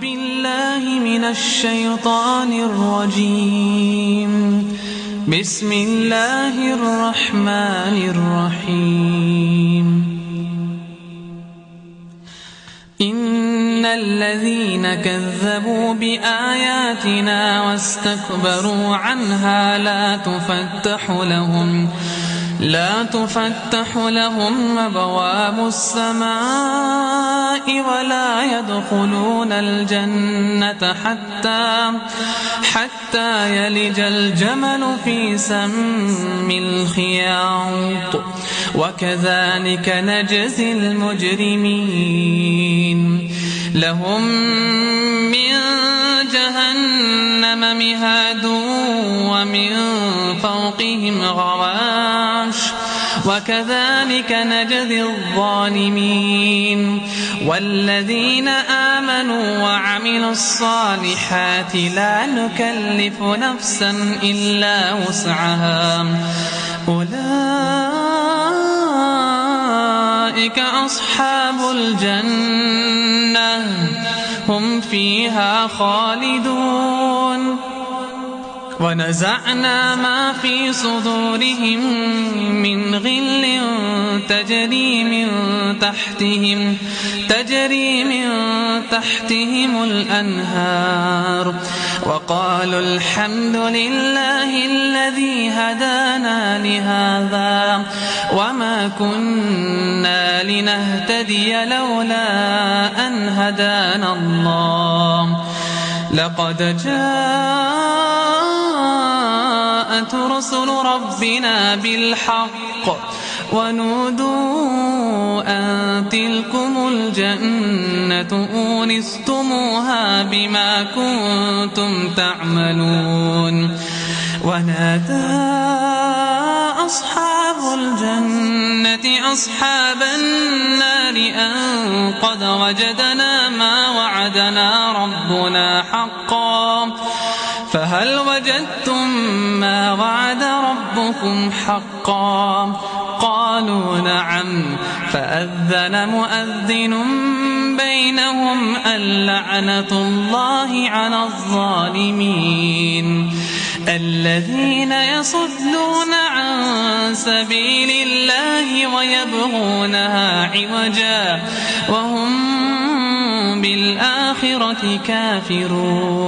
بالله من الشيطان الرجيم. بسم الله الرحمن الرحيم. إن الذين كذبوا بآياتنا واستكبروا عنها لا تفتح لهم أبواب السماء ولا يدخلون الجنة حتى يلج الجمل في سم الخياط وكذلك نجزي المجرمين. لهم من جهنم مهاد ومن فوقهم غواش وكذلك نجزي الظالمين. والذين آمنوا وعملوا الصالحات لا نكلف نفسا إلا وسعها أولئك أصحاب الجنة هم فيها خالدون. ونزعنا ما في صدورهم من غل تجري من تحتهم الأنهار وقالوا الحمد لله الذي هدانا لهذا وما كنا لنهتدي لولا أن هدانا الله. لقد جاءت رسل ربنا بالحق ونودوا أن تلكم الجنة أورثتموها بما كنتم تعملون. ونادى أصحاب الجنة أصحاب النار أن قد وجدنا ما وعدنا ربنا حقا فهل وجدتم ما وعد ربكم حقا؟ قالوا نعم. فأذن مؤذن بينهم اللعنة الله على الظالمين. الذين يصدون عن سبيل الله ويبغونها عوجا وهم بالآخرة كافرون.